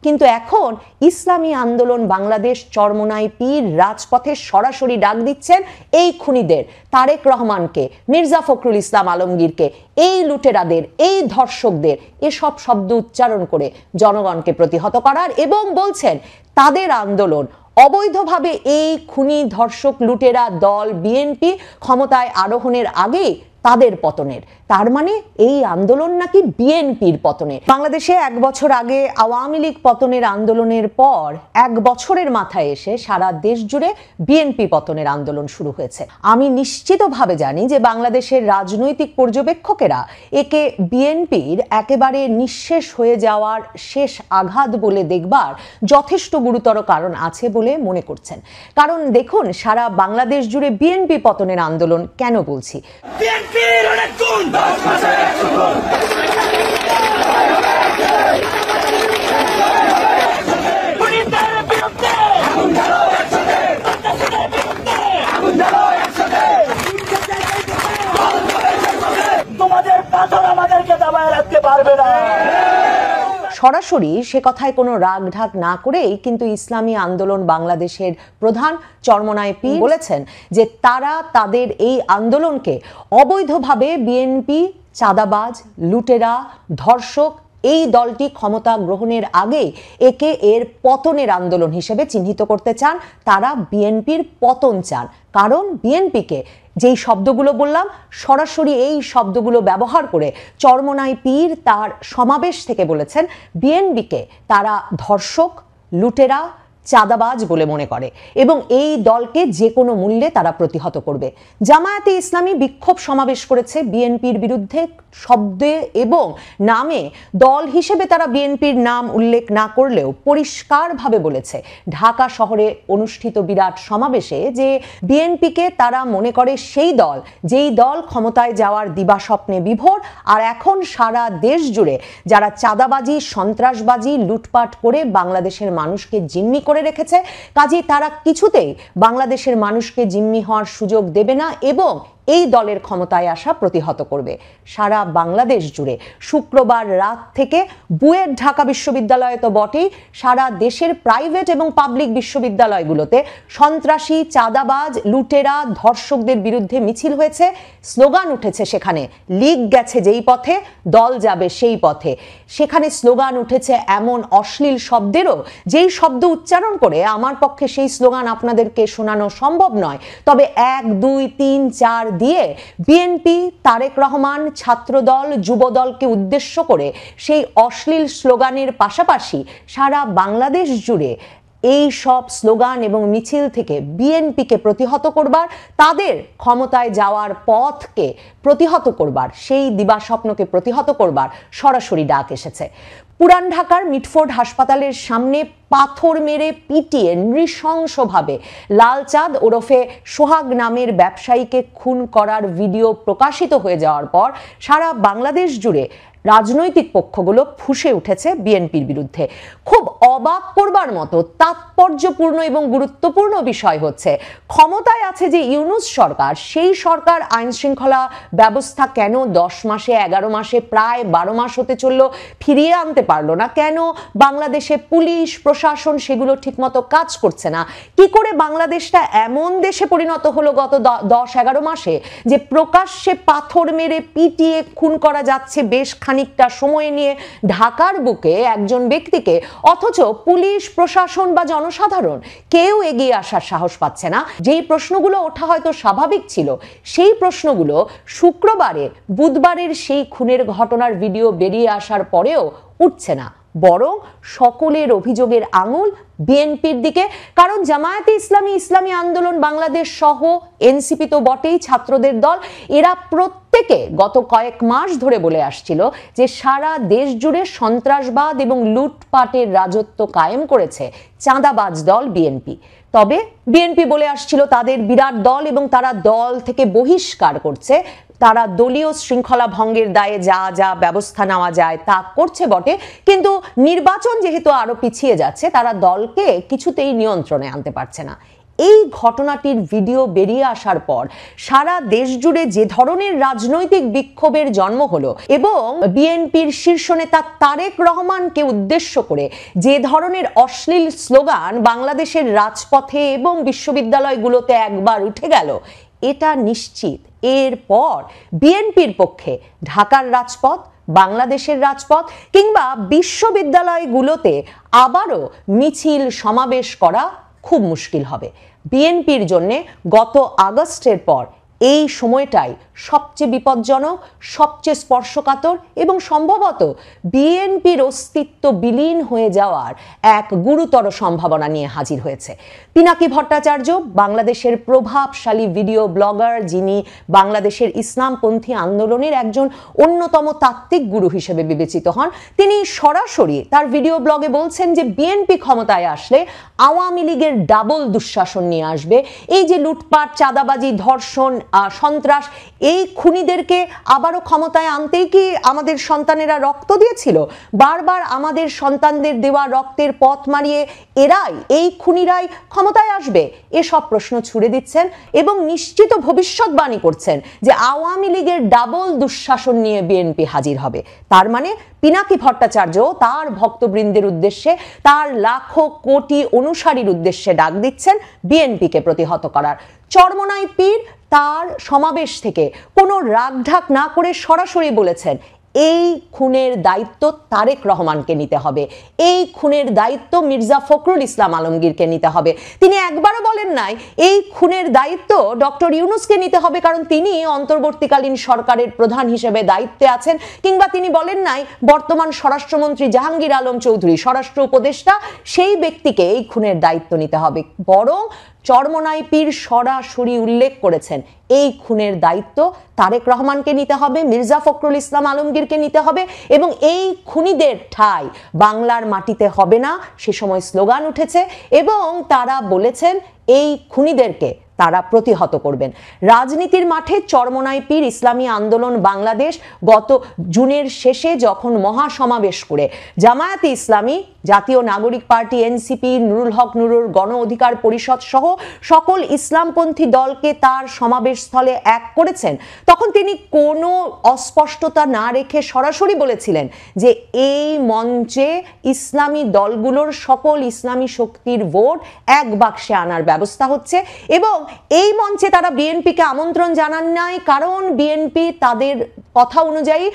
কিন্তু এখন ইসলামী আন্দোলন বাংলাদেশ চরমোনাই পীর রাজপথে সরাসরি ডাক দিচ্ছেন এই খুনিদের, তারেক রহমানকে, মির্জা ফখরুল ইসলাম আলমগীরকে, এই লুটেরাদের, এই ধর্ষকদের এসব শব্দ উচ্চারণ করে জনগণকে প্রতিহত করার, এবং বলছেন তাদের আন্দোলন অবৈধভাবে এই খুনি ধর্ষক লুটেরা দল বিএনপি ক্ষমতায় আরোহণের আগেই তাদের পতনের। তার মানে এই আন্দোলন নাকি বিএনপির পতনের। বাংলাদেশে 1 বছর আগে আওয়ামী লীগ পতনের আন্দোলনের পর 1 বছরের মাথায় এসে সারা দেশ জুড়ে বিএনপি পতনের আন্দোলন শুরু হয়েছে। আমি নিশ্চিতভাবে জানি যে বাংলাদেশের রাজনৈতিক পর্যবেক্ষকেরা একে বিএনপির একেবারে নিঃশেষ হয়ে যাওয়ার শেষ আঘাত বলে দেখবার যথেষ্ট গুরুতর কারণ আছে বলে মনে করছেন। কারণ দেখুন, সারা বাংলাদেশ জুড়ে বিএনপি পতনের আন্দোলন কেন বলছি। সরাসরি সে কথায় কোনো রাগ ঢাক না করেই কিন্তু ইসলামী আন্দোলন বাংলাদেশের প্রধান চরমোনাই পীর বলেছেন যে তারা তাদের এই আন্দোলনকে অবৈধভাবে বিএনপি, চাঁদাবাজ, লুটেরা, ধর্ষক এই দলটি ক্ষমতা গ্রহণের আগে একে এর পতনের আন্দোলন হিসেবে চিহ্নিত করতে চান। তারা বিএনপির পতন চান, কারণ বিএনপিকে যেই শব্দগুলো বললাম সরাসরি এই শব্দগুলো ব্যবহার করে চরমোনাই পীর তার সমাবেশ থেকে বলেছেন বিএনপিকে তারা ধর্ষক, লুটেরা, চাঁদাবাজ বলে মনে করে এবং এই দলকে যে কোনো মূল্যে তারা প্রতিহত করবে। জামায়াতে ইসলামী বিক্ষোভ সমাবেশ করেছে বিএনপির বিরুদ্ধে শব্দে এবং নামে। দল হিসেবে তারা বিএনপির নাম উল্লেখ না করলেও পরিষ্কারভাবে বলেছে ঢাকা শহরে অনুষ্ঠিত বিরাট সমাবেশে যে বিএনপিকে তারা মনে করে সেই দল যেই দল ক্ষমতায় যাওয়ার দিবাস্বপ্নে বিভোর, আর এখন সারা দেশ জুড়ে যারা চাঁদাবাজি, সন্ত্রাসবাজি, লুটপাট করে বাংলাদেশের মানুষকে জিম্মি করে রেখেছে, কাজেই তারা কিছুতেই বাংলাদেশের মানুষকে জিম্মি হওয়ার সুযোগ দেবে না এবং এই দলের ক্ষমতায় আসা প্রতিহত করবে। সারা বাংলাদেশ জুড়ে শুক্রবার রাত থেকে বুয়েট ঢাকা বিশ্ববিদ্যালয়ে তো বটেই, সারা দেশের প্রাইভেট এবং পাবলিক বিশ্ববিদ্যালয়গুলোতে সন্ত্রাসী, চাঁদাবাজ, লুটেরা, ধর্ষকদের বিরুদ্ধে মিছিল হয়েছে, স্লোগান উঠেছে। সেখানে লীগ গেছে যেই পথে, দল যাবে সেই পথে। সেখানে স্লোগান উঠেছে এমন অশ্লীল শব্দেরও যেই শব্দ উচ্চারণ করে আমার পক্ষে সেই স্লোগান আপনাদেরকে শোনানো সম্ভব নয়। তবে 1, 2, 3, 4 দিয়ে বিএনপি, তারেক রহমান, ছাত্রদল, যুবদলকে উদ্দেশ্য করে সেই অশ্লীল স্লোগানের পাশাপাশি সারা বাংলাদেশ জুড়ে এই সব স্লোগান এবং মিছিল থেকে বিএনপিকে প্রতিহত করবার, তাদের ক্ষমতায় যাওয়ার পথকে প্রতিহত করবার, সেই দিবাস্বপ্নকে প্রতিহত করবার সরাসরি ডাক এসেছে। পুরান ঢাকার মিটফোর্ড হাসপাতালের সামনে পাথর মেরে পিটিয়ে নৃশংসভাবে লালচাঁদ ওরফে সোহাগ নামের ব্যবসায়ীকে খুন করার ভিডিও প্রকাশিত হয়ে যাওয়ার পর সারা বাংলাদেশ জুড়ে রাজনৈতিক পক্ষগুলো ফুঁসে উঠেছে বিএনপির বিরুদ্ধে। খুব অবাক করবার মতো তাৎপর্যপূর্ণ এবং গুরুত্বপূর্ণ বিষয় হচ্ছে, ক্ষমতায় আছে যে ইউনূস সরকার, সেই সরকার আইন শৃঙ্খলা ব্যবস্থা কেন 10 মাসে, 11 মাসে, প্রায় 12 মাস হতে চলল ফিরিয়ে আনতে পারলো না? কেন বাংলাদেশে পুলিশ প্রশাসন সেগুলো ঠিকমতো কাজ করছে না? কি করে বাংলাদেশটা এমন দেশে পরিণত হলো গত 10-11 মাসে যে প্রকাশ্যে পাথর মেরে পিটিয়ে খুন করা যাচ্ছে বেশ খানিকটা সময় নিয়ে ঢাকার বুকে একজন ব্যক্তিকে, অথচ পুলিশ প্রশাসন বা জনসাধারণ কেউ এগিয়ে আসার সাহস পাচ্ছে না? যেই প্রশ্নগুলো ওঠা হয়তো স্বাভাবিক ছিল, সেই প্রশ্নগুলো শুক্রবারে, বুধবারের সেই খুনের ঘটনার ভিডিও বেরিয়ে আসার পরেও উঠছে না, বরং সকলের অভিযোগের আঙুল বিএনপির দিকে। কারণ জামায়াতে ইসলামী, ইসলামী আন্দোলন বাংলাদেশ সহ এনসিপি তো বটেই, ছাত্রদের দল, এরা প্রত্যেকে গত কয়েক মাস ধরে বলে আসছিল যে সারা দেশ জুড়ে সন্ত্রাসবাদ এবং লুটপাটের রাজত্ব কায়েম করেছে চাঁদাবাজ দল বিএনপি। তবে বিএনপি বলে আসছিল তাদের বিরাট দল এবং তারা দল থেকে বহিষ্কার করছে, তারা দলীয় শৃঙ্খলা ভঙ্গের দায়ে যা যা ব্যবস্থা নেওয়া যায় তা করছে বটে, কিন্তু নির্বাচন যেহেতু আরো পিছিয়ে যাচ্ছে, তারা দলকে কিছুতেই নিয়ন্ত্রণে আনতে পারছে না। এই ঘটনাটির ভিডিও বেরিয়ে আসার পর সারা দেশ জুড়ে যে ধরনের রাজনৈতিক বিক্ষোভের জন্ম হলো এবং বিএনপির শীর্ষ নেতা তারেক রহমানকে উদ্দেশ্য করে যে ধরনের অশ্লীল স্লোগান বাংলাদেশের রাজপথে এবং বিশ্ববিদ্যালয়গুলোতে একবার উঠে গেল, এটা নিশ্চিত এরপর বিএনপির পক্ষে ঢাকার রাজপথ, বাংলাদেশের রাজপথ কিংবা বিশ্ববিদ্যালয়গুলোতে আবারও মিছিল সমাবেশ করা খুব মুশকিল হবে। বিএনপির জন্য গত আগস্টের পর এই সময়টাই সবচেয়ে বিপজ্জনক, সবচেয়ে স্পর্শকাতর এবং সম্ভবত বিএনপির অস্তিত্ব বিলীন হয়ে যাওয়ার এক গুরুতর সম্ভাবনা নিয়ে হাজির হয়েছে। পিনাকি ভট্টাচার্য বাংলাদেশের প্রভাবশালী ভিডিও ব্লগার, যিনি বাংলাদেশের ইসলামপন্থী আন্দোলনের একজন অন্যতম তাত্ত্বিক গুরু হিসেবে বিবেচিত হন। তিনি সরাসরি তার ভিডিও ব্লগে বলছেন যে বিএনপি ক্ষমতায় আসলে আওয়ামী লীগের ডাবল দুঃশাসন নিয়ে আসবে। এই যে লুটপাট, চাঁদাবাজি, ধর্ষণ, সন্ত্রাস, এই খুনিদেরকে আবারও ক্ষমতায় আনতেই কি আমাদের সন্তানেরা রক্ত দিয়েছিল? বারবার আমাদের সন্তানদের দেওয়া রক্তের পথ মারিয়ে এরাই, এই খুনিরাই ক্ষমতায় আসবে? এসব প্রশ্ন ছুড়ে দিচ্ছেন এবং নিশ্চিত ভবিষ্যৎবাণী করছেন যে আওয়ামী লীগের ডাবল দুঃশাসন নিয়ে বিএনপি হাজির হবে। তার মানে পিনাকি ভট্টাচার্য তার ভক্তবৃন্দের উদ্দেশ্যে, তার লাখো কোটি অনুসারীর উদ্দেশ্যে ডাক দিচ্ছেন বিএনপিকে প্রতিহত করার। চরমোনাই পীর তার সমাবেশ থেকে কোনো রাগঢাক না করে সরাসরি বলেছেন এই খুনের দায়িত্ব তারেক রহমানকে নিতে হবে, এই খুনের দায়িত্ব মির্জা ফখরুল ইসলাম আলমগীরকে নিতে হবে। তিনি একবারও বলেন নাই এই খুনের দায়িত্ব ডক্টর ইউনূসকে নিতে হবে কারণ তিনি অন্তর্বর্তীকালীন সরকারের প্রধান হিসেবে দায়িত্বে আছেন, কিংবা তিনি বলেন নাই বর্তমান স্বরাষ্ট্রমন্ত্রী জাহাঙ্গীর আলম চৌধুরী, স্বরাষ্ট্র উপদেষ্টা, সেই ব্যক্তিকে এই খুনের দায়িত্ব নিতে হবে। বরং চরমোনাই পীর সরাসরি উল্লেখ করেছেন এই খুনের দায়িত্ব তারেক রহমানকে নিতে হবে, মির্জা ফখরুল ইসলাম আলমগীরকে নিতে হবে এবং এই খুনিদের ঠাঁই বাংলার মাটিতে হবে না। সে সময় স্লোগান উঠেছে এবং তারা বলেছেন এই খুনিদেরকে তারা প্রতিহত করবেন। রাজনীতির মাঠে চরমোনাই পীর ইসলামী আন্দোলন বাংলাদেশ গত জুনের শেষে যখন মহাসমাবেশ করে জামায়াতে ইসলামী, জাতীয় নাগরিক পার্টি এনসিপি, নুরুল হক নুরুর গণ অধিকার পরিষদ সহ সকল ইসলামপন্থী দলকে তার সমাবেশস্থলে এক করেছেন, তখন তিনি কোনো অস্পষ্টতা না রেখে সরাসরি বলেছিলেন যে এই মঞ্চে ইসলামী দলগুলোর সকল ইসলামী শক্তির ভোট এক বাক্সে আনার ব্যবস্থা হচ্ছে এবং এই মঞ্চে তারা বিএনপিকে আমন্ত্রণ জানান নাই, কারণ বিএনপি তাদের কথা অনুযায়ী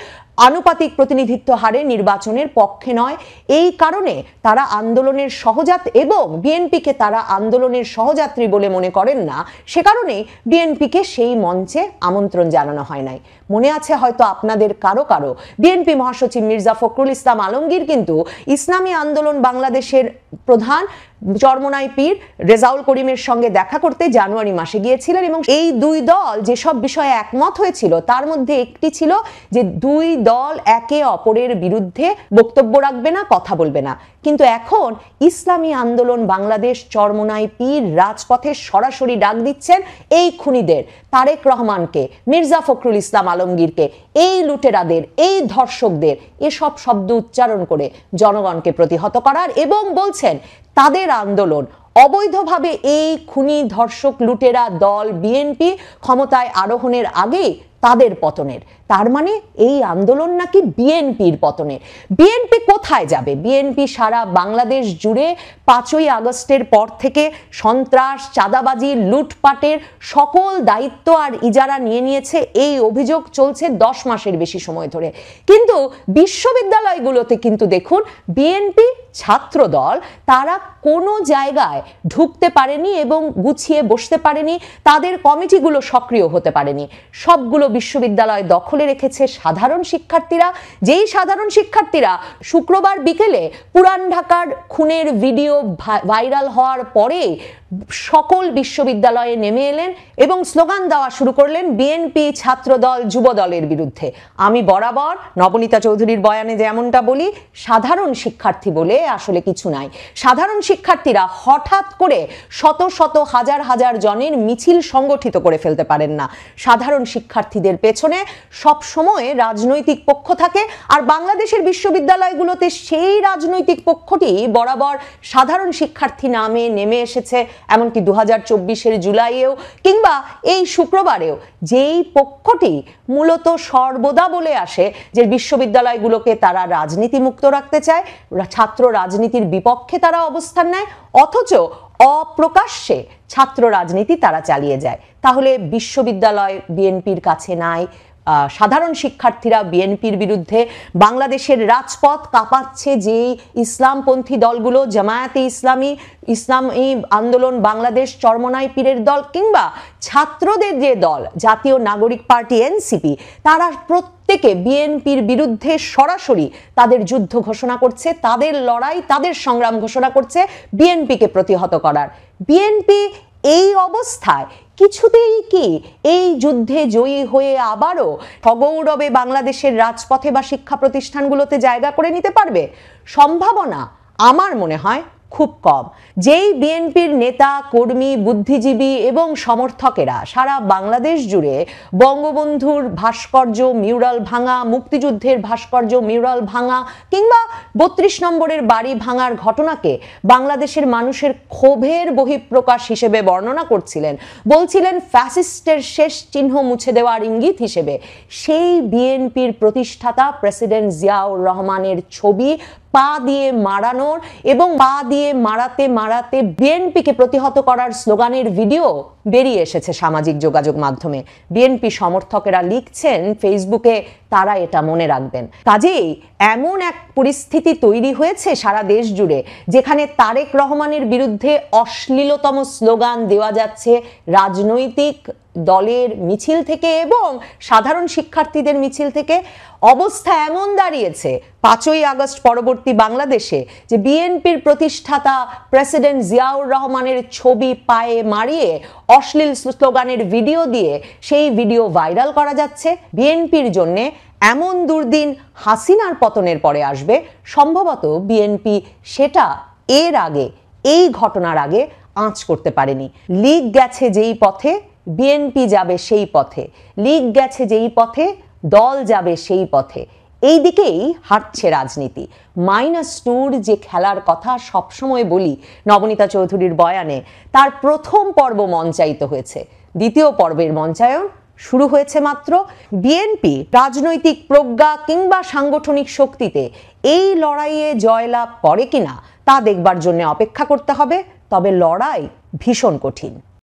আনুপাতিক প্রতিনিধিত্ব হারে নির্বাচনের পক্ষে নয়। এই কারণে তারা আন্দোলনের সহযাত্রী এবং বিএনপিকে তারা আন্দোলনের সহযাত্রী বলে মনে করেন না, সে কারণে বিএনপিকে সেই মঞ্চে আমন্ত্রণ জানানো হয় নাই। মনে আছে হয়তো আপনাদের কারো কারো, বিএনপি মহাসচিব মির্জা ফখরুল ইসলাম আলমগীর কিন্তু ইসলামী আন্দোলন বাংলাদেশের প্রধান চরমোনাই পীর রেজাউল করিমের সঙ্গে দেখা করতে জানুয়ারি মাসে গিয়েছিলেন এবং এই দুই দল যেসব বিষয়ে একমত হয়েছিল তার মধ্যে একটি ছিল যে দুই দল একে অপরের বিরুদ্ধে বক্তব্য রাখবে না, কথা বলবে না। কিন্তু এখন ইসলামী আন্দোলন বাংলাদেশ চরমোনাই পীর রাজপথে সরাসরি ডাক দিচ্ছেন এই খুনিদের, তারেক রহমানকে, মির্জা ফখরুল ইসলাম আলমগীরকে, এই লুটেরাদের, এই ধর্ষকদের, এসব শব্দ উচ্চারণ করে জনগণকে প্রতিহত করার এবং বলছেন তাদের আন্দোলন অবৈধভাবে এই খুনি ধর্ষক লুটেরা দল বিএনপি ক্ষমতায় আরোহণের আগেই তাদের পতনের। তার মানে এই আন্দোলন নাকি বিএনপির পতনের। বিএনপি কোথায় যাবে? বিএনপি সারা বাংলাদেশ জুড়ে 5ই আগস্টের পর থেকে সন্ত্রাস, চাঁদাবাজি, লুটপাটের সকল দায়িত্ব আর ইজারা নিয়ে নিয়েছে। এই অভিযোগ চলছে 10 মাসের বেশি সময় ধরে। কিন্তু বিশ্ববিদ্যালয়গুলোতে কিন্তু দেখুন বিএনপি ছাত্র দল তারা কোনো জায়গায় ঢুকতে পারেনি এবং গুছিয়ে বসতে পারেনি, তাদের কমিটিগুলো সক্রিয় হতে পারেনি। সবগুলো বিশ্ববিদ্যালয় দখলে রেখেছে সাধারণ শিক্ষার্থীরা, যেই সাধারণ শিক্ষার্থীরা শুক্রবার বিকেলে পুরান ঢাকার খুনের ভিডিও ভাইরাল হওয়ার পরে সকল বিশ্ববিদ্যালয়ে নেমে এলেন এবং স্লোগান দেওয়া শুরু করলেন বিএনপি, ছাত্রদল, যুব দলের বিরুদ্ধে। আমি বরাবর নবনীতা চৌধুরীর বয়ানে যেমনটা বলি, সাধারণ শিক্ষার্থী বলে আসলে কিছু নাই। সাধারণ শিক্ষার্থীরা হঠাৎ করে শত শত হাজার হাজার জনের মিছিল সংগঠিত করে ফেলতে পারেন না। সাধারণ শিক্ষার্থীদের পেছনে সব সময় রাজনৈতিক পক্ষ থাকে, আর বাংলাদেশের বিশ্ববিদ্যালয়গুলোতে সেই রাজনৈতিক পক্ষটি বরাবর সাধারণ শিক্ষার্থী নামে নেমে এসেছে, এমনকি 2024-এর জুলাইয়েও কিংবা এই শুক্রবারেও যেই পক্ষটি মূলত সর্বদা বলে আসে যে বিশ্ববিদ্যালয়গুলোকে তারা রাজনীতি মুক্ত রাখতে চায়, ছাত্র রাজনীতির বিপক্ষে তারা অবস্থান নেয়, অথচ অপ্রকাশ্যে ছাত্র রাজনীতি তারা চালিয়ে যায়। তাহলে বিশ্ববিদ্যালয় বিএনপির কাছে নাই, সাধারণ শিক্ষার্থীরা বিএনপির বিরুদ্ধে, বাংলাদেশের রাজপথ কাঁপাচ্ছে যেই ইসলামপন্থী দলগুলো, জামায়াতে ইসলামী, ইসলামী আন্দোলন বাংলাদেশ, চরমনাই পীরের দল কিংবা ছাত্রদের যে দল জাতীয় নাগরিক পার্টি এনসিপি, তারা প্রত্যেকে বিএনপির বিরুদ্ধে সরাসরি তাদের যুদ্ধ ঘোষণা করছে, তাদের লড়াই, তাদের সংগ্রাম ঘোষণা করছে বিএনপিকে প্রতিহত করার। বিএনপি এই অবস্থায় কিছুতেই কি এই যুদ্ধে জয়ী হয়ে আবারও সগৌরবে বাংলাদেশের রাজপথে বা শিক্ষা প্রতিষ্ঠানগুলোতে জায়গা করে নিতে পারবে? সম্ভাবনা আমার মনে হয় খুব কম। যেই বিএনপির নেতা, কর্মী, বুদ্ধিজীবী এবং সমর্থকেরা সারা বাংলাদেশ জুড়ে বঙ্গবন্ধুর ভাস্কর্য মিউরাল ভাঙা, মুক্তিযুদ্ধের ভাস্কর্য মিউরাল ভাঙা কিংবা 32 নম্বরের বাড়ি ভাঙার ঘটনাকে বাংলাদেশের মানুষের ক্ষোভের বহিঃপ্রকাশ হিসেবে বর্ণনা করছিলেন, বলছিলেন ফ্যাসিস্টের শেষ চিহ্ন মুছে দেওয়ার ইঙ্গিত হিসেবে, সেই বিএনপির প্রতিষ্ঠাতা প্রেসিডেন্ট জিয়াউর রহমানের ছবি পা দিয়ে মারানোর এবং পা দিয়ে মারাতে মারাতে বিএনপিকে প্রতিহত করার স্লোগানের ভিডিও বেরিয়ে এসেছে সামাজিক যোগাযোগ মাধ্যমে। বিএনপি সমর্থকেরা লিখছেন ফেসবুকে তারা এটা মনে রাখবেন। কাজেই এমন এক পরিস্থিতি তৈরি হয়েছে সারা দেশ জুড়ে যেখানে তারেক রহমানের বিরুদ্ধে অশ্লীলতম স্লোগান দেওয়া যাচ্ছে রাজনৈতিক দলের মিছিল থেকে এবং সাধারণ শিক্ষার্থীদের মিছিল থেকে। অবস্থা এমন দাঁড়িয়েছে 5ই আগস্ট পরবর্তী বাংলাদেশে যে বিএনপির প্রতিষ্ঠাতা প্রেসিডেন্ট জিয়াউর রহমানের ছবি পায়ে মারিয়ে অশ্লীল স্লোগানের ভিডিও দিয়ে সেই ভিডিও ভাইরাল করা যাচ্ছে। বিএনপির জন্যে এমন দুর্দিন হাসিনার পতনের পরে আসবে, সম্ভবত বিএনপি সেটা এর আগে, এই ঘটনার আগে আঁচ করতে পারেনি। লীগ গেছে যেই পথে বিএনপি যাবে সেই পথে, লীগ গেছে যেই পথে দল যাবে সেই পথে, এই দিকেই হাঁটছে রাজনীতি। -2 যে খেলার কথা সবসময় বলি নবনীতা চৌধুরীর বয়ানে, তার প্রথম পর্ব মঞ্চায়িত হয়েছে, দ্বিতীয় পর্বের মঞ্চায়ন শুরু হয়েছে মাত্র। বিএনপি রাজনৈতিক প্রজ্ঞা কিংবা সাংগঠনিক শক্তিতে এই লড়াইয়ে জয়লাভ করে কিনা তা দেখবার জন্য অপেক্ষা করতে হবে, তবে লড়াই ভীষণ কঠিন।